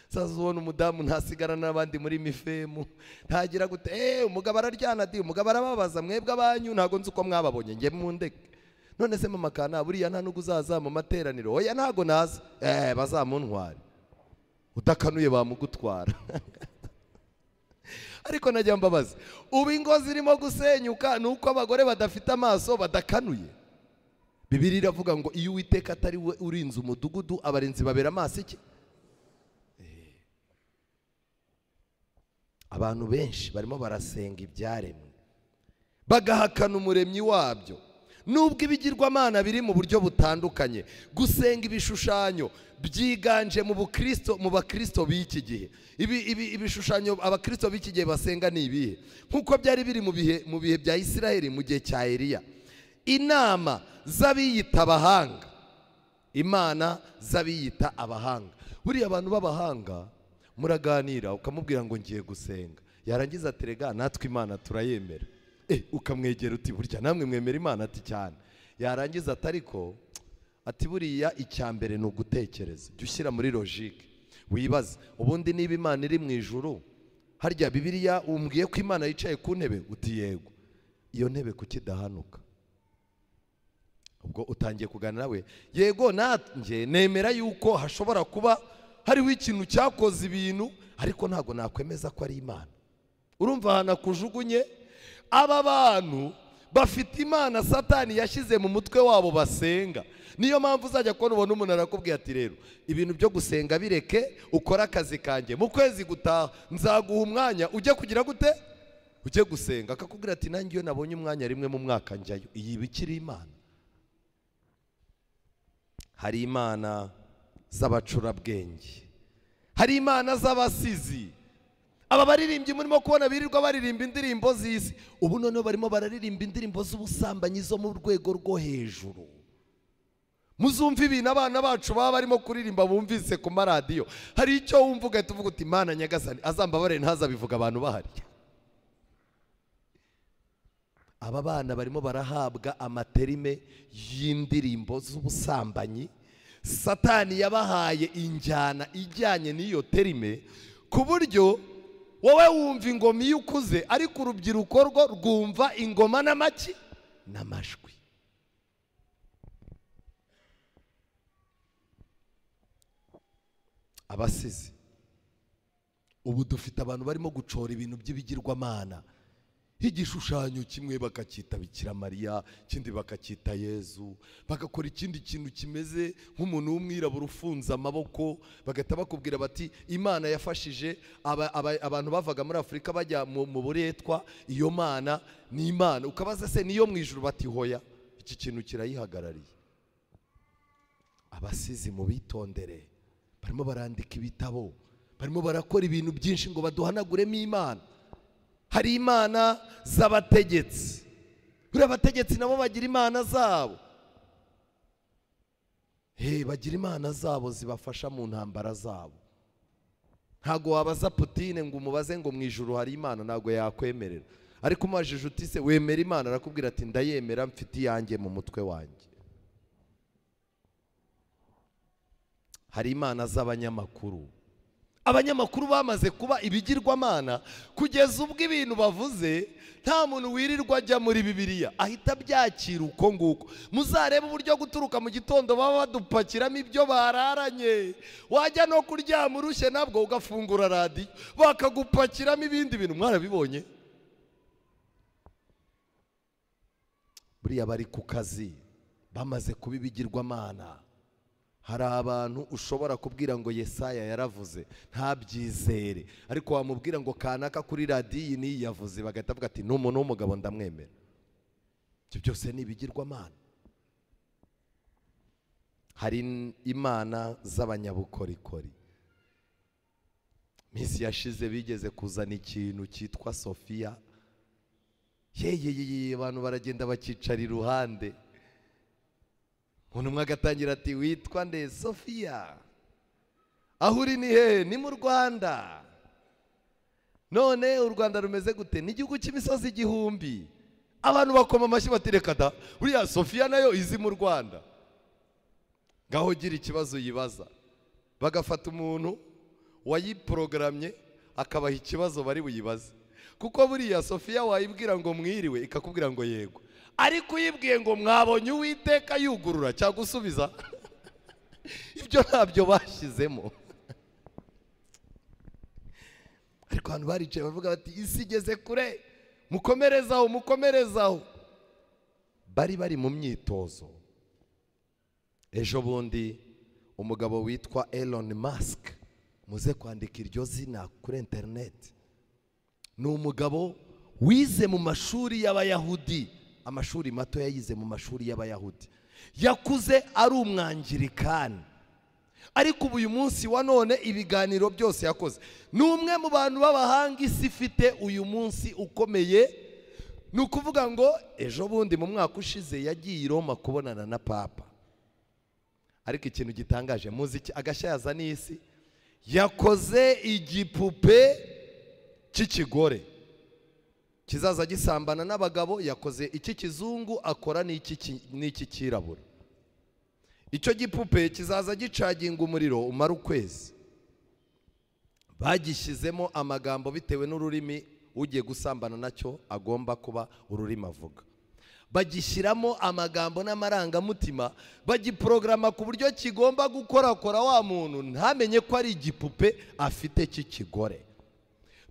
Speaker 1: Sasa ubona umudamu ntasigarana n'abandi muri mifemu, ntagira gute umugabo araryana di, umugabo arababaza, mwebwe abanyu ntago nzi uko mwababonye, nge mundeke. None se mama kana buriya nta nugu uzaza mu materaniro? Oya ntago naza. Bazamuntware, udakanuye bamugutwara. Ariko najya mbabaza, ubu ingo zirimo gusenyuka nuko abagore badafite amaso, badakanuye. Bibiliya iravuga ngo iyo Uwiteka atari we urinze umudugudu, abarinzi babera amaso iki? Abantu benshi barimo barasenga ibyaremwe, bagahakana umuremyi wabyo. Nubwo ibigirwamana biri mu buryo butandukanye, gusenga ibishushanyo byiganje mu bakristo b'iki gihe. Ibishushanyo abakristo b'iki gihe basenga ni ibihe? Nkuko byari biri mu bihe bya Isiraheli mu gihe cya Eliya. Inama z'abiyita abahanga, imana z'abiyita abahanga. Buriya abantu b'abahanga muraganira ukamubwira ngo ngiye gusenga, yarangiza aterega natwe Imana turayemera. Ukamwegera uti burya namwe mwemera Imana? Ati cyane. Yarangiza atariko ati buriya icyambere ni ugutekereza, jya ushyira muri logique, wibaza ubundi niba Imana iri mu ijuru, harya Bibiliya umbwiye ko Imana yicaye ku ntebe? Uti yego. Iyo ntebe kuki idahanuka? Ubwo utangiye kuganira nawe, yego nanjye nemera yuko hashobora kuba hariho ikintu cyakoze ibintu, ariko ntago nakwemeza ko ari Imana. Urumva hana kujugunye. Aba bantu bafite imana Satani yashyize mu mutwe wabo basenga. Niyo mpamvu uzajya kubona ubona umuntu arakubwiye ati rero ibintu byo gusenga bireke, ukora akazi kanjye, mu kwezi gutaha nzaguha umwanya ujye kugira gute, ujye gusenga. Akakubwira ati nanjye iyo nabonye umwanya rimwe mu mwaka njyayo. Iyi bikiri Imana? Hari imana z'abacurabwenge, hari imana z'abasizi. Aba baririmbyi murimo kubona birirwa baririmba indirimbo z'isi, ubu noneho barimo bararirimba indirimbo z'ubusambanyi zo mu rwego rwo hejuru. Muzumva ibintu abana bacu baba barimo kuririmba bumvise ku maradiyo, hari icyo wumva ugahita uvuga uti Imana nyagasani azambabare ntazabivuga abantu bahari. Aba bana barimo barahabwa amaterime y'indirimbo z'ubusambanyi. Satani yabahaye injyana ijyanye n'iyo terime, ku buryo wowe wumva ingoma iyo ukuze, ariko urubyiruko rwo rwumva ingoma n'amaki n'amajwi. Abasizi ubu dufite abantu barimo gucora ibintu by'ibigirwamana, igishushanyo kimwe bakacyita Bikira Mariya, ikindi bakacyita Yezu, bagakora ikindi kintu kimeze nk'umuntu w'umwirabura ufunze amaboko, bagahita bakubwira bati Imana yafashije abantu bavaga muri Afurika bajya mu buretwa, iyo mana ni Imana. Ukabaza se niyo mu ijuru? Bati hoya, iki kintu kirayihagarariye. Abasizi mu bitondere, barimo barandika ibitabo, barimo barakora ibintu byinshi ngo baduhanaguremo Imana. Hari imana z'abategetsi, buriya abategetsi nabo bagira imana zabo. Bagira imana zabo zibafasha mu ntambara zabo. Ntago wabaza Putine ngo umubaze ngo mu ijuru hari imana, ntago yakwemerera. Ariko umajije uti se wemera Imana? Arakubwira ati ndayemera, mfite iyanjye mu mutwe wanjye. Hari imana z'abanyamakuru. Abanyamakuru bamaze kuba ibigirwamana, kugeza ubwo ibintu bavuze nta muntu wirirwa ajya muri Bibiliya, ahita byakira uko nguko. Muzarebe uburyo guturuka mu gitondo baba badupakiramo ibyo bararanye, wajya no kuryama urushye nabwo ugafungura radiyo bakagupakiramo ibindi bintu. Mwarabibonye? Buriya bari ku kazi bamaze kuba ibigirwamana. Hari abantu ushobora kubwira ngo Yesaya yaravuze ntabyizere, ariko wamubwira ngo kanaka kuri radiyo niyi yavuze, bagahita bavuga ati n'umuntu w'umugabo ndamwemera. Ibyo byose ni ibigirwamana. Hari imana z'abanyabukorikori. Minsi yashize bigeze kuzana ikintu cyitwa Sofiya. Abantu baragenda bakicara iruhande, umuntu umwe agatangira ati witwa nde? Sofiya. Aho uri ni hehe? Ni mu Rwanda. None u Rwanda rumeze gute? Ni igihugu cy'imisozi igihumbi. Abantu bakoma amashyi bati reka da, buriya Sofiya nayo izi mu Rwanda. ngaho gira ikibazo yibaza, bagafata umuntu wayiprogramye akabaha ikibazo bari buyibaze. Kuko buriya Sofia wayibwira ngo mwiriwe ikakubwira ngo yego, ariko uyibwiye ngo mwabonye Uwiteka yugurura cyangwa gusubiza ibyo ntabyo bashyizemo. Ariko abantu baricaye bavuga bati isi igeze kure, mukomerezaho mukomerezaho. Bari mu myitozo. Ejo bundi umugabo witwa Elon Musk, muze kwandika iryo zina kuri internet, ni umugabo wize mu mashuri y'Abayahudi, amashuri mato yayize mu mashuri y'Abayahudi, yakuze ari umwangirikani. Ariko uyu munsi wa none ibiganiro byose yakoze, ni umwe mu bantu b'abahanga isi ifite uyu munsi ukomeye. Ni ukuvuga ngo ejo bundi mu mwaka ushize yagiye i Roma kubonana na Papa. Ariko ikintu gitangaje, muziki agashya yazaniye isi, yakoze igipupe cy'ikigore kizaza gisambana n'abagabo. Yakoze iki kizungu, akora n'iki kirabura. Icyo gipupe kizaza gicaginga umuriro umara ukwezi. Bagishyizemo amagambo bitewe n'ururimi ugiye gusambana nacyo agomba kuba ururimi avuga. Bagishyiramo amagambo n'amarangamutima, bagiprograma ku buryo kigomba gukorakora wa muntu ntamenye ko ari igipupe afite cy'ikigore.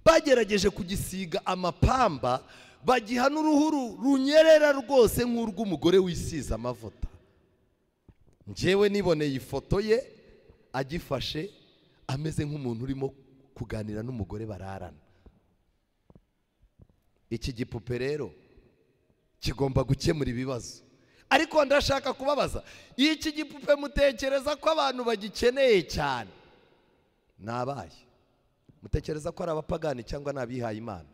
Speaker 1: Bagerageje kugisiga amapamba, bagiha n'uruhu runyerera rwose nk'urw'umugore wisize amavuta. Njyewe niboneye ifoto ye agifashe ameze nk'umuntu urimo kuganira n'umugore bararana. Iki gipupe rero kigomba gukemura ibibazo. Ariko ndashaka kubabaza, iki gipupe mutekereza ko abantu bagikeneye cyane? Nabaye mutekereza ko ari abapagani cyangwa nabihaye Imana?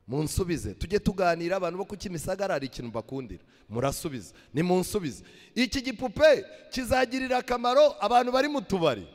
Speaker 1: Munsubize, tujye tuganira. Abantu bo ku Kimisagara ari ikintu bakundira, murasubiza, ni munsubize. Iki gipupe kizagirira akamaro abantu bari mu tubari.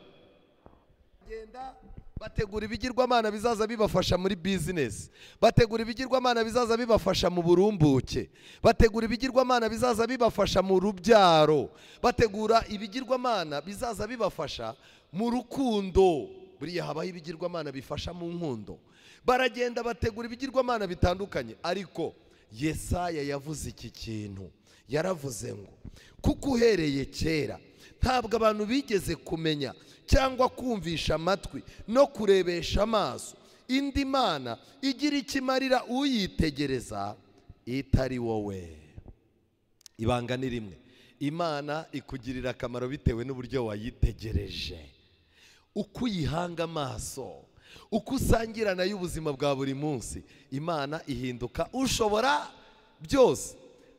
Speaker 1: Genda bategura ibigirwamana bizaza bibafasha muri business, bategura ibigirwamana bizaza bibafasha mu burumbuke, bategura ibigirwamana bizaza bibafasha mu rubyaro, bategura ibigirwamana bizaza bibafasha mu rukundo. Buriya habaho ibigirwamana bifasha mu nkundo. Baragenda bategura ibigirwamana bitandukanye. Ariko Yesaya yavuze iki kintu, yaravuze ngo kuko uhereye kera ntabwo abantu bigeze kumenya cyangwa kumvisha amatwi no kurebesha amaso indi mana igira ikimarira uyitegereza itari wowe. Ibanga ni rimwe, Imana ikugirira akamaro bitewe n'uburyo wayitegereje. Uko uyihanga amaso, uko usangira nayo ubuzima bwa buri munsi, Imana ihinduka ushobora byose.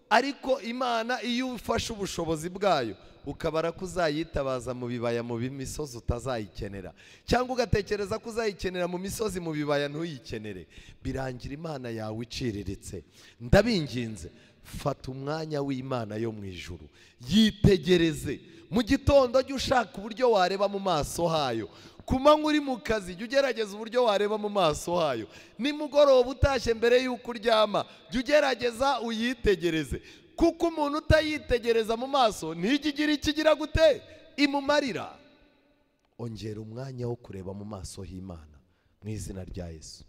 Speaker 1: Ariko Imana iyo ufashe ubushobozi bwayo ukabara kuzayitabaza mu bibaya mu misozi utazayikenera, cyangwa ugatekereza kuzayikenera mu misozi mu bibaya ntuyikenere, birangira Imana yawe iciriritse. Ndabinginze, fata umwanya w'Imana yo mu ijuru, yitegereze. Mu gitondo jya ushaka uburyo wareba mu maso hayo, ku manywa uri mu kazi jya ugerageza uburyo wareba mu maso hayo, nimugoroba utashye mbere y'uko uryama jya ugerageza uyitegereze. Kuko umuntu utayitegereza mu maso ntigigira ikigira gute imumarira. Ongera umwanya wo kureba mu maso h'Imana mu izina rya Yesu.